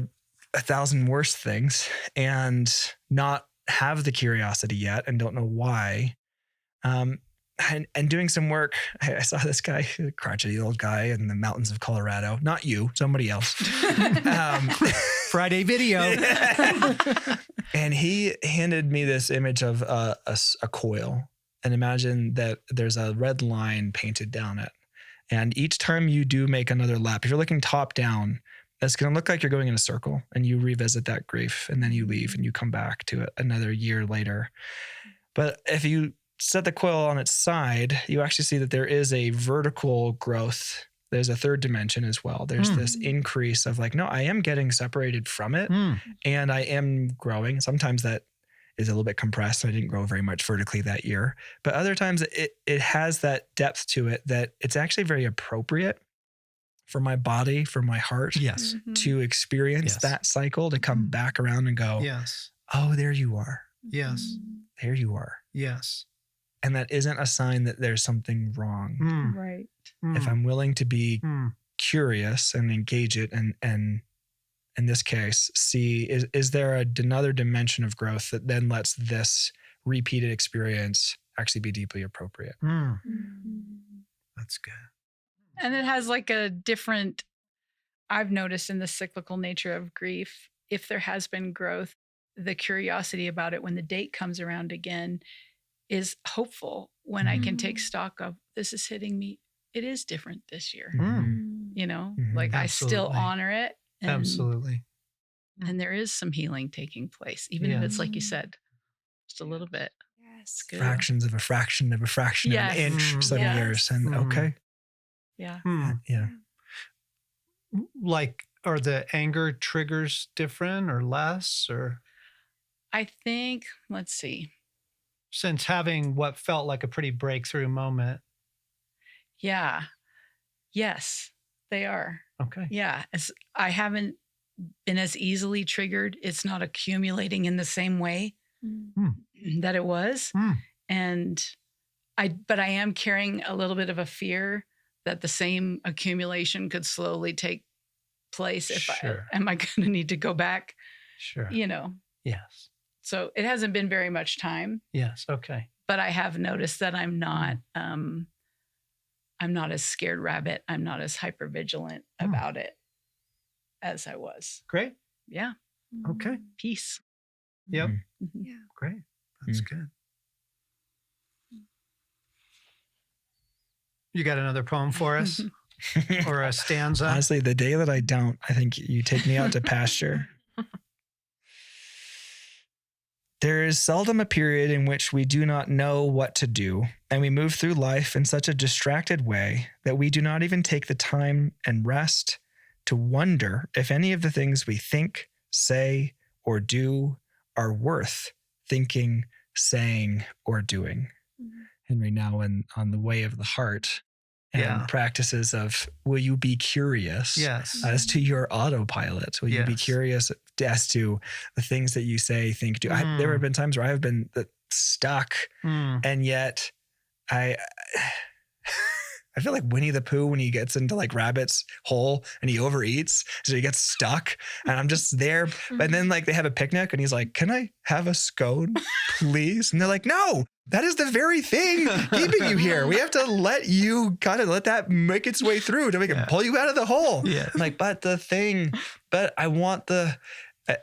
Speaker 4: 1,000 worse things and not have the curiosity yet and don't know why. And doing some work, I saw this guy, a crotchety old guy in the mountains of Colorado. Not you, somebody else.
Speaker 1: Friday video.
Speaker 4: And he handed me this image of a coil. And imagine that there's a red line painted down it. And each time you do make another lap, if you're looking top down, it's going to look like you're going in a circle and you revisit that grief and then you leave and you come back to it another year later. But if you set the coil on its side, you actually see that there is a vertical growth. There's a third dimension as well. There's this increase of like, no, I am getting separated from it and I am growing. Sometimes that is a little bit compressed. I didn't grow very much vertically that year, but other times it has that depth to it that it's actually very appropriate for my body, for my heart to experience that cycle, to come back around and go, oh, there you are.
Speaker 1: Yes.
Speaker 4: There you are.
Speaker 1: Yes.
Speaker 4: And that isn't a sign that there's something wrong.
Speaker 2: Right.
Speaker 4: If I'm willing to be curious and engage it and in this case, see, is there another dimension of growth that then lets this repeated experience actually be deeply appropriate?
Speaker 1: That's good.
Speaker 2: And it has like a different, I've noticed in the cyclical nature of grief, if there has been growth, the curiosity about it when the date comes around again is hopeful when I can take stock of this is hitting me. It is different this year. You know, like I still
Speaker 1: Absolutely.
Speaker 2: honor it. And,
Speaker 1: Absolutely.
Speaker 2: And there is some healing taking place, even if it's like you said, just a little bit.
Speaker 3: Yes.
Speaker 2: Good.
Speaker 4: Fractions of a fraction of a fraction of an inch some years. And okay.
Speaker 2: Yeah.
Speaker 4: Yeah.
Speaker 1: Like, are the anger triggers different or less? Or
Speaker 2: I think, let's see.
Speaker 1: since having what felt like a pretty breakthrough moment.
Speaker 2: Yeah. Yes, they are.
Speaker 1: Okay.
Speaker 2: Yeah. I haven't been as easily triggered. It's not accumulating in the same way that it was. And but I am carrying a little bit of a fear that the same accumulation could slowly take place. Am I going to need to go back?
Speaker 1: Sure.
Speaker 2: You know?
Speaker 1: Yes.
Speaker 2: So it hasn't been very much time.
Speaker 1: Yes. Okay.
Speaker 2: But I have noticed that I'm not as scared rabbit. I'm not as hypervigilant about it as I was.
Speaker 1: Great.
Speaker 2: Yeah.
Speaker 1: Okay.
Speaker 2: Peace.
Speaker 1: Yep.
Speaker 3: Yeah.
Speaker 1: Great. That's good. You got another poem for us? Or a stanza?
Speaker 4: Honestly, the day that I don't, I think you take me out to pasture. There is seldom a period in which we do not know what to do, and we move through life in such a distracted way that we do not even take the time and rest to wonder if any of the things we think, say, or do are worth thinking, saying, or doing. Henry Nouwen on the way of the heart and practices of, will you be curious as to your autopilot? Will you be curious as to the things that you say, think, do? There have been times where I have been stuck and yet I feel like Winnie the Pooh when he gets into like Rabbit's hole and he overeats, so he gets stuck and I'm just there. And then like they have a picnic and he's like, can I have a scone, please? And they're like, no, that is the very thing keeping you here. We have to let that make its way through to make it pull you out of the hole.
Speaker 1: Yeah.
Speaker 4: Like, but I want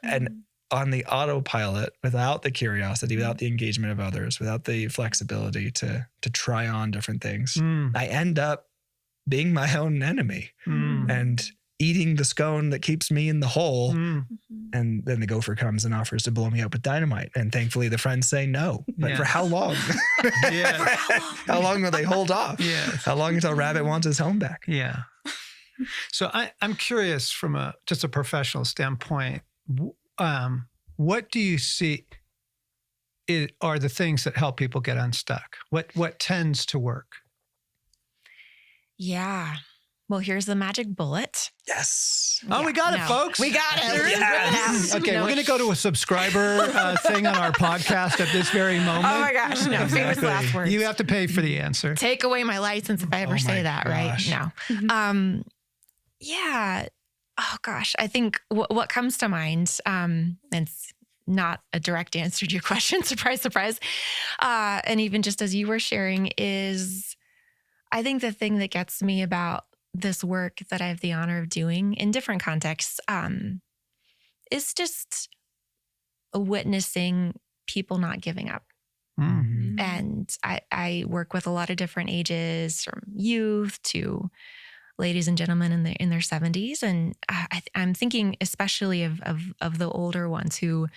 Speaker 4: and on the autopilot, without the curiosity, without the engagement of others, without the flexibility to try on different things, I end up being my own enemy and eating the scone that keeps me in the hole. And then the gopher comes and offers to blow me up with dynamite. And thankfully the friends say no. But for how long? How long will they hold off? How long until Rabbit wants his home back?
Speaker 1: Yeah. So I'm curious from just a professional standpoint, what do you see are the things that help people get unstuck? What tends to work?
Speaker 3: Yeah. Well, here's the magic bullet.
Speaker 4: Yes.
Speaker 1: Oh, we got it, folks.
Speaker 3: We got it.
Speaker 4: Yes.
Speaker 1: Okay, we're going to go to a subscriber thing on our podcast at this very moment.
Speaker 3: Oh my gosh, no. Famous last words.
Speaker 1: You have to pay for the answer.
Speaker 3: Take away my license if I ever say that,
Speaker 4: gosh.
Speaker 3: right? No. Yeah. Oh gosh. I think what comes to mind, it's not a direct answer to your question, surprise, surprise. And even just as you were sharing is, I think the thing that gets me about this work that I have the honor of doing in different contexts, is just witnessing people not giving up. And I work with a lot of different ages, from youth to ladies and gentlemen in their 70s. And I'm thinking especially of the older ones who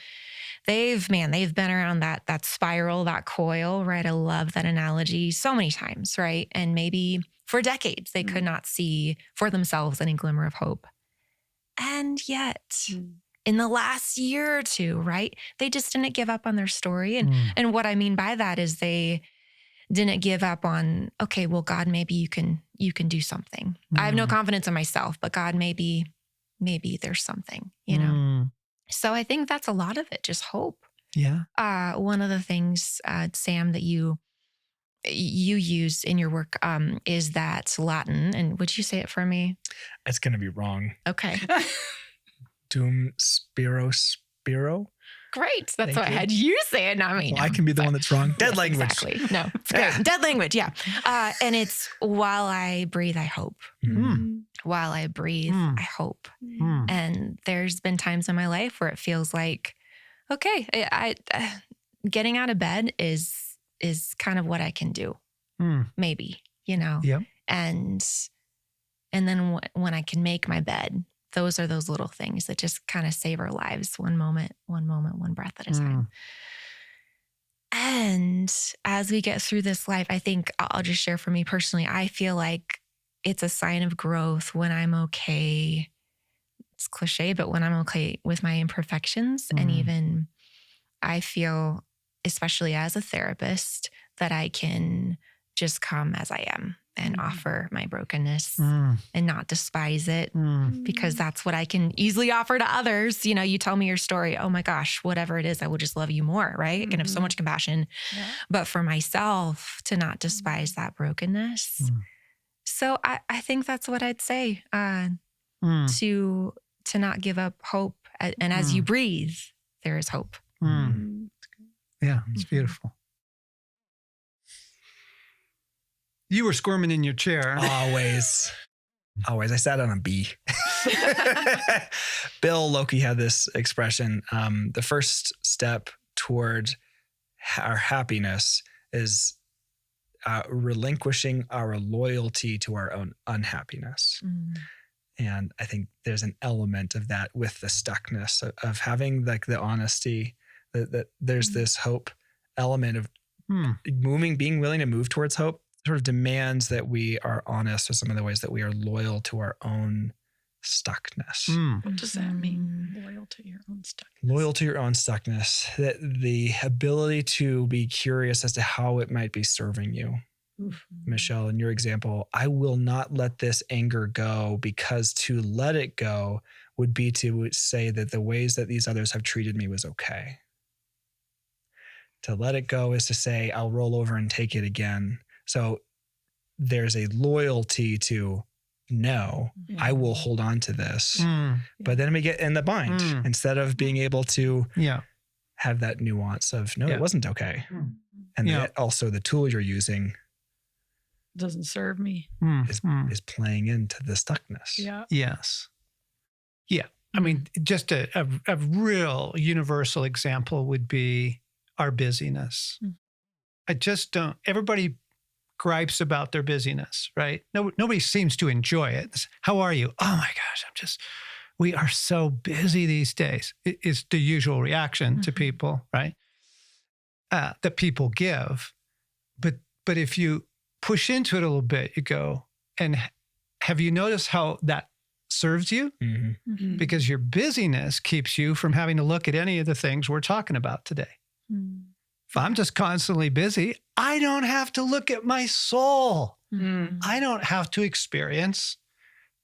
Speaker 3: they've been around that spiral, that coil, right? I love that analogy so many times, right? And maybe for decades, they could not see for themselves any glimmer of hope. And yet in the last year or two, right? They just didn't give up on their story. And what I mean by that is they didn't give up on, okay, well, God, maybe you can do something. I have no confidence in myself, but God, maybe there's something, you know? So I think that's a lot of it, just hope.
Speaker 1: Yeah.
Speaker 3: One of the things, Sam, that you use in your work is that Latin. And would you say it for me?
Speaker 4: It's going to be wrung.
Speaker 3: Okay.
Speaker 4: Dum spiro.
Speaker 3: Great. That's
Speaker 4: Thank
Speaker 3: what I
Speaker 4: you.
Speaker 3: had you say it, not me.
Speaker 4: Well,
Speaker 3: No,
Speaker 4: I can be the
Speaker 3: fine.
Speaker 4: one that's wrong. Dead
Speaker 3: Yes,
Speaker 4: language.
Speaker 3: Exactly. No, it's great. Dead language. Yeah. And it's while I breathe, I hope. While I breathe, I hope. And there's been times in my life where it feels like, okay, I getting out of bed is kind of what I can do. Maybe,
Speaker 1: Yep.
Speaker 3: And then when I can make my bed, those are those little things that just kind of save our lives one moment, one breath at a time. And as we get through this life, I think I'll just share for me personally, I feel like it's a sign of growth when I'm okay. It's cliche, but when I'm okay with my imperfections, and even I feel, especially as a therapist, that I can just come as I am and offer my brokenness and not despise it, because that's what I can easily offer to others. You tell me your story. Oh my gosh, whatever it is, I will just love you more, right? I can have so much compassion. Yeah. But for myself, to not despise that brokenness. So I think that's what I'd say, to not give up hope. And as you breathe, there is hope.
Speaker 1: Yeah, it's beautiful. You were squirming in your chair.
Speaker 4: Always. I sat on a bee. Bill Loki had this expression. The first step toward our happiness is relinquishing our loyalty to our own unhappiness. And I think there's an element of that with the stuckness of having like the honesty that there's this hope element of being willing to move towards hope sort of demands that we are honest with some of the ways that we are loyal to our own stuckness.
Speaker 2: What does that mean? Loyal to your own stuckness.
Speaker 4: Loyal to your own stuckness. That the ability to be curious as to how it might be serving you. Michelle, in your example, I will not let this anger go, because to let it go would be to say that the ways that these others have treated me was okay. To let it go is to say, I'll roll over and take it again. So there's a loyalty to, no, I will hold on to this. But then we get in the bind instead of being able to have that nuance of, no, it wasn't okay. And that also the tool you're using
Speaker 2: doesn't serve me.
Speaker 4: Is playing into the stuckness.
Speaker 2: Yeah.
Speaker 1: Yes. Yeah. I mean, just a real universal example would be our busyness. I just don't, everybody gripes about their busyness, right? Nobody seems to enjoy it. How are you? Oh my gosh, we are so busy these days. It's the usual reaction to people, right? That people give. But if you push into it a little bit, you go, and have you noticed how that serves you? Because your busyness keeps you from having to look at any of the things we're talking about today. If I'm just constantly busy, I don't have to look at my soul. I don't have to experience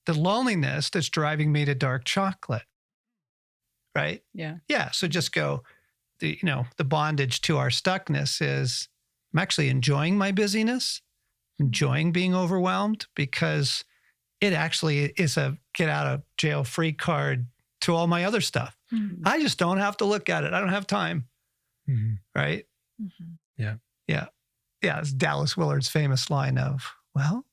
Speaker 1: the loneliness that's driving me to dark chocolate. Right?
Speaker 2: Yeah.
Speaker 1: Yeah. So just go, the bondage to our stuckness is I'm actually enjoying my busyness, enjoying being overwhelmed, because it actually is a get out of jail free card to all my other stuff. I just don't have to look at it. I don't have time. Right?
Speaker 4: Yeah.
Speaker 1: Yeah. Yeah. It's Dallas Willard's famous line of, well,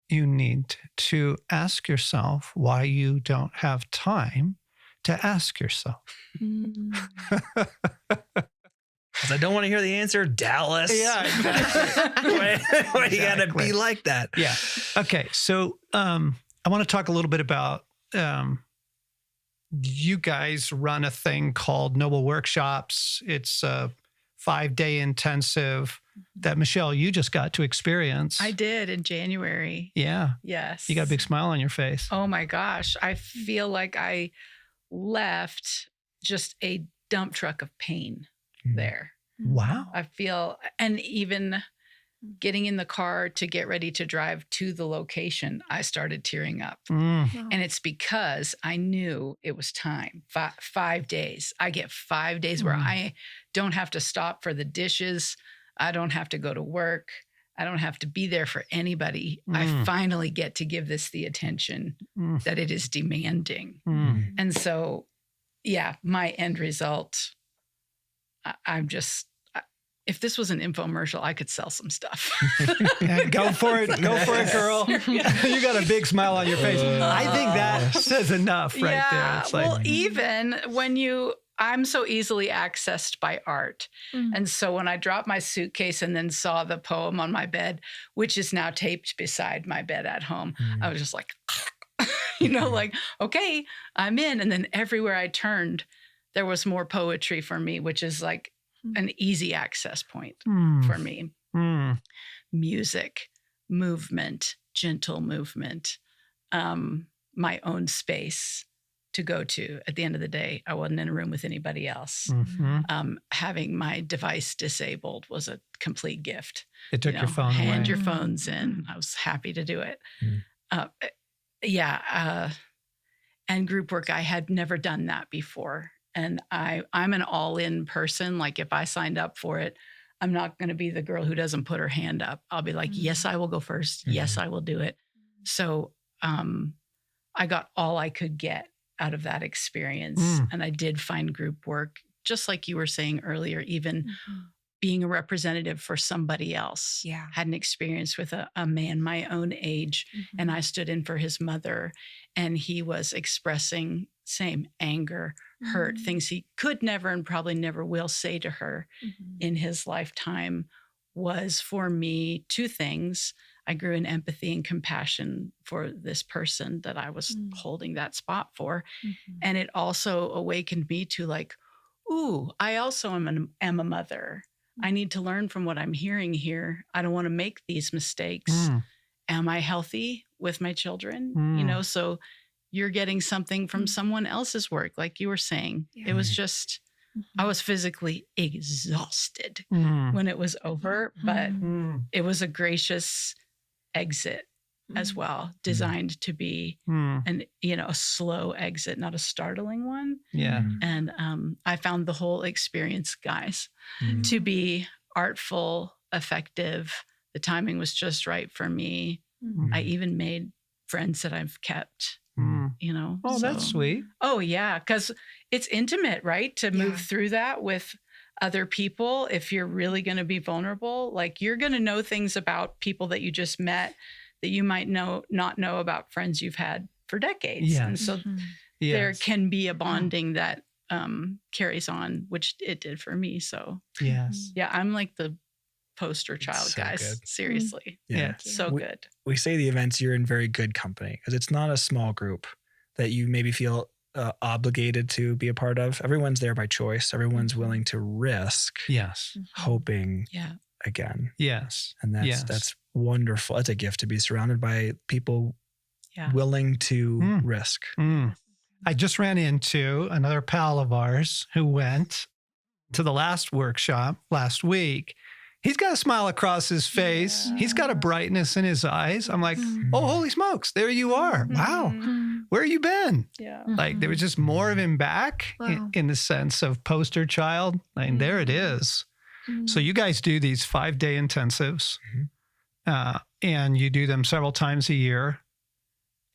Speaker 1: you need to ask yourself why you don't have time to ask yourself.
Speaker 4: Because I don't want to hear the answer, Dallas.
Speaker 1: Yeah, exactly.
Speaker 4: Why you gotta be like that?
Speaker 1: Yeah. Okay. So I want to talk a little bit about you guys run a thing called Noble Workshops. It's a 5-day intensive that, Michelle, you just got to experience.
Speaker 2: I did in January.
Speaker 1: Yeah.
Speaker 2: Yes.
Speaker 1: You got a big smile on your face.
Speaker 2: Oh my gosh. I feel like I left just a dump truck of pain there.
Speaker 1: Wow.
Speaker 2: I feel, and even getting in the car to get ready to drive to the location, I started tearing up. And it's because I knew it was time. 5 days. I get 5 days where I don't have to stop for the dishes. I don't have to go to work. I don't have to be there for anybody. I finally get to give this the attention that it is demanding. And so yeah, my end result, I'm just, if this was an infomercial, I could sell some stuff.
Speaker 1: Yeah, go for it. Go for it, girl. You got a big smile on your face. I think that says enough right there. It's like,
Speaker 2: well, even when I'm so easily accessed by art. And so when I dropped my suitcase and then saw the poem on my bed, which is now taped beside my bed at home, I was just like, like, okay, I'm in. And then everywhere I turned, there was more poetry for me, which is like an easy access point for me. Music, movement, gentle movement, my own space to go to. At the end of the day, I wasn't in a room with anybody else. Having my device disabled was a complete gift.
Speaker 1: It took your phone
Speaker 2: hand
Speaker 1: away.
Speaker 2: your phones in. I was happy to do it. And group work, I had never done that before. And I'm an all-in person. Like if I signed up for it, I'm not going to be the girl who doesn't put her hand up. I'll be like, yes, I will go first. Yes, I will do it. So I got all I could get out of that experience. And I did find group work, just like you were saying earlier, even being a representative for somebody else.
Speaker 3: Yeah.
Speaker 2: Had an experience with a man my own age, and I stood in for his mother, and he was expressing same anger, hurt, things he could never and probably never will say to her in his lifetime. Was for me two things. I grew in empathy and compassion for this person that I was holding that spot for. And it also awakened me to like, ooh, I also am a mother. I need to learn from what I'm hearing here. I don't want to make these mistakes. Am I healthy with my children? So you're getting something from someone else's work, like you were saying. It was just, I was physically exhausted when it was over, but it was a gracious exit as well, designed to be a slow exit, not a startling one.
Speaker 1: Yeah.
Speaker 2: And I found the whole experience, guys, to be artful, effective. The timing was just right for me. I even made friends that I've kept.
Speaker 1: Oh, that's sweet.
Speaker 2: Oh, yeah. Because it's intimate, right? To move through that with other people. If you're really going to be vulnerable, like you're going to know things about people that you just met that you might not know about friends you've had for decades.
Speaker 1: Yes.
Speaker 2: And so there can be a bonding that carries on, which it did for me. So yeah, I'm like the poster child,
Speaker 4: so
Speaker 2: guys.
Speaker 4: good.
Speaker 2: Seriously.
Speaker 1: Yeah.
Speaker 2: So good.
Speaker 4: We say the events, you're in very good company because it's not a small group that you maybe feel obligated to be a part of. Everyone's there by choice. Everyone's willing to risk hoping again.
Speaker 1: Yes.
Speaker 4: And that's wonderful. It's a gift to be surrounded by people willing to risk.
Speaker 1: I just ran into another pal of ours who went to the last workshop last week. He's got a smile across his face. Yeah. He's got a brightness in his eyes. I'm like, oh, holy smokes, there you are. Wow. Where you been?
Speaker 2: Yeah.
Speaker 1: Like there was just more of him back in the sense of poster child. I mean, there it is. So you guys do these 5-day intensives and you do them several times a year.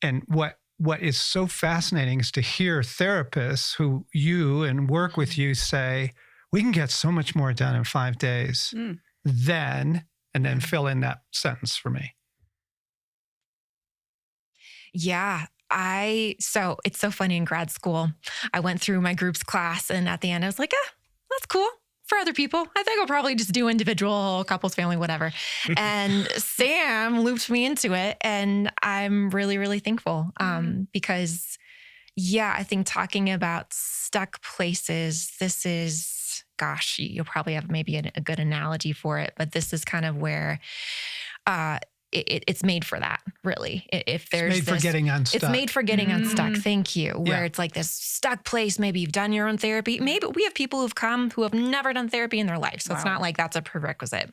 Speaker 1: And what is so fascinating is to hear therapists who work with you say, we can get so much more done in 5 days. And then fill in that sentence for me.
Speaker 3: Yeah. So it's so funny in grad school, I went through my groups class and at the end I was like, that's cool for other people. I think I'll probably just do individual, couples, family, whatever. And Sam looped me into it and I'm really, really thankful because I think talking about stuck places, this is, gosh, you'll probably have maybe a good analogy for it, but this is kind of where it's made for that, really. If there's
Speaker 1: it's made for getting unstuck.
Speaker 3: It's made for getting unstuck. Thank you. Where it's like this stuck place. Maybe you've done your own therapy. Maybe we have people who've come who have never done therapy in their life. So it's not like that's a prerequisite.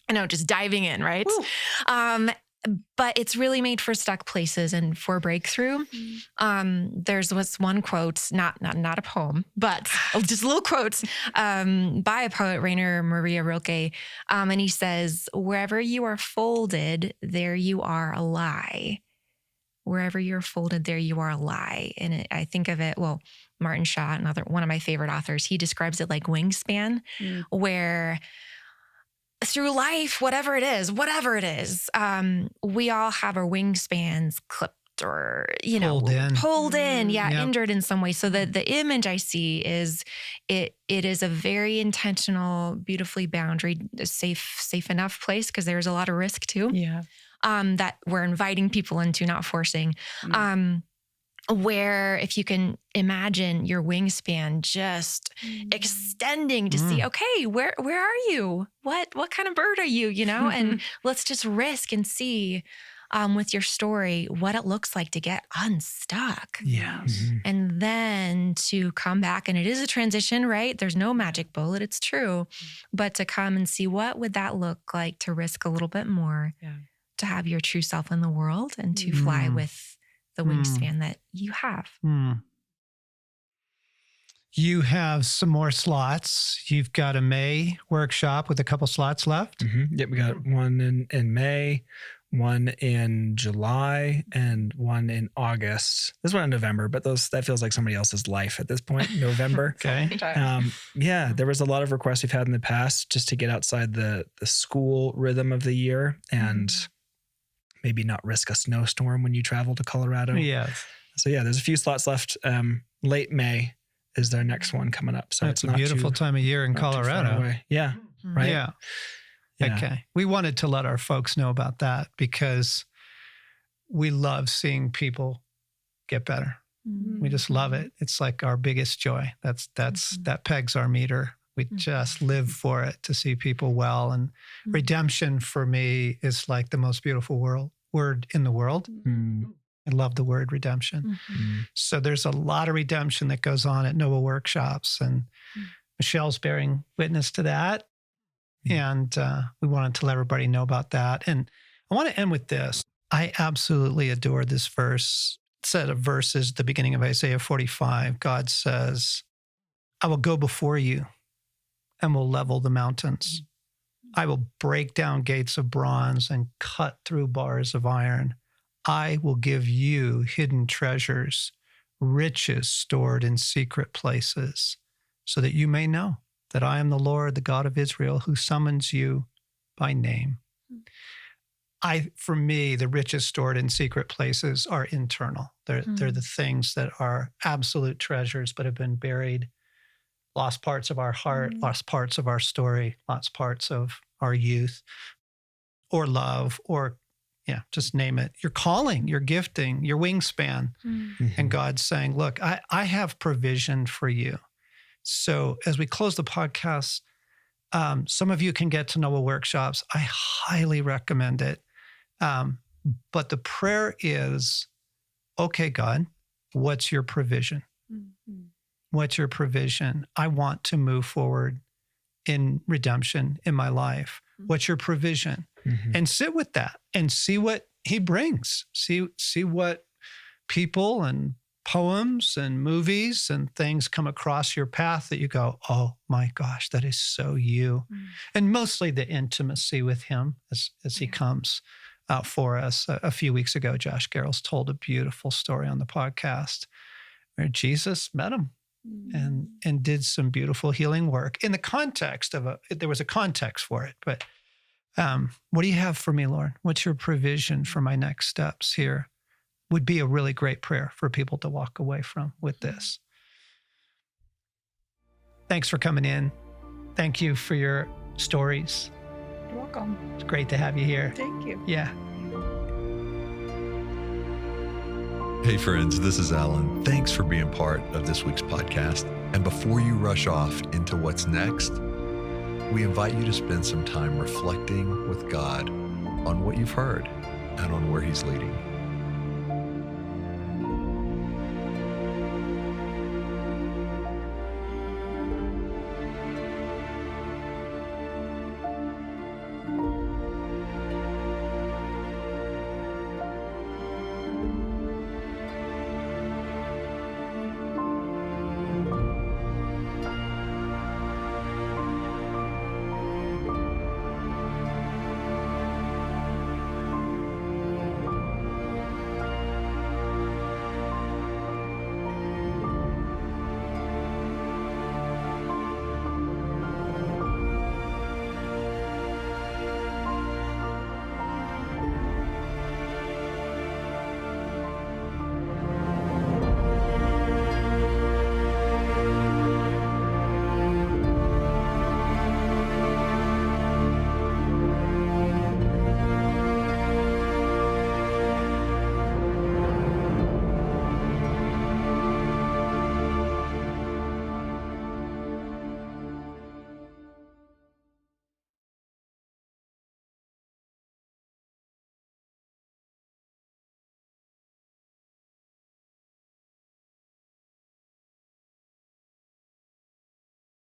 Speaker 3: I know, just diving in, right? But it's really made for stuck places and for breakthrough. There's one quote, not a poem, but just a little quote by a poet, Rainer Maria Rilke. And he says, wherever you are folded, there you are a lie. wherever you're folded, there you are a lie. And I think of it, well, Martin Shaw, one of my favorite authors, he describes it like wingspan, where through life, whatever it is, we all have our wingspans clipped or, pulled in, injured in some way. So the image I see is it is a very intentional, beautifully boundaried, safe enough place, because there's a lot of risk too.
Speaker 2: Yeah.
Speaker 3: That we're inviting people into, not forcing. Where if you can imagine your wingspan just extending to see, okay, where are you? What kind of bird are you? And let's just risk and see with your story what it looks like to get unstuck.
Speaker 1: Yes.
Speaker 3: And then to come back, and it is a transition, right? There's no magic bullet, it's true. But to come and see, what would that look like to risk a little bit more, to have your true self in the world, and to fly with the wingspan that you have.
Speaker 1: You have some more slots. You've got a May workshop with a couple slots left.
Speaker 4: Yep, we got one in May, one in July, and one in August. This one in November, but that feels like somebody else's life at this point, November.
Speaker 1: Okay.
Speaker 4: There was a lot of requests we've had in the past just to get outside the school rhythm of the year and maybe not risk a snowstorm when you travel to Colorado.
Speaker 1: Yes.
Speaker 4: So there's a few slots left. Late May is their next one coming up. So
Speaker 1: it's
Speaker 4: it's
Speaker 1: a beautiful time of year in Colorado.
Speaker 4: Yeah. Right.
Speaker 1: Yeah. Okay. We wanted to let our folks know about that because we love seeing people get better. We just love it. It's like our biggest joy. That pegs our meter. We just live for it, to see people well. And redemption for me is like the most beautiful word in the world. I love the word redemption. So there's a lot of redemption that goes on at Noah workshops, and Michelle's bearing witness to that. And we wanted to let everybody know about that. And I want to end with this. I absolutely adore this set of verses at the beginning of Isaiah 45. God says, I will go before you and will level the mountains. I will break down gates of bronze and cut through bars of iron. I will give you hidden treasures, riches stored in secret places, so that you may know that I am the Lord, the God of Israel, who summons you by name. For me, the riches stored in secret places are internal. They're the things that are absolute treasures, but have been buried. Lost parts of our heart, lost parts of our story, lost parts of our youth, or love, or just name it. Your calling, your gifting, your wingspan. And God's saying, look, I have provision for you. So as we close the podcast, some of you can get to Noah workshops. I highly recommend it. But the prayer is, okay, God, what's your provision? What's your provision? I want to move forward in redemption in my life. What's your provision? And sit with that and see what he brings. See what people and poems and movies and things come across your path that you go, oh my gosh, that is so you. And mostly the intimacy with him as he comes out for us. A few weeks ago, Josh Garrels told a beautiful story on the podcast where Jesus met him and did some beautiful healing work in the context of there was a context for it. But what do you have for me, Lord? What's your provision for my next steps here? Would be a really great prayer for people to walk away from with this. Thanks for coming in. Thank you for your stories.
Speaker 2: You're welcome.
Speaker 1: It's great to have you here.
Speaker 2: Thank you.
Speaker 1: Yeah.
Speaker 5: Hey friends, this is Alan. Thanks for being part of this week's podcast. And before you rush off into what's next, we invite you to spend some time reflecting with God on what you've heard and on where he's leading.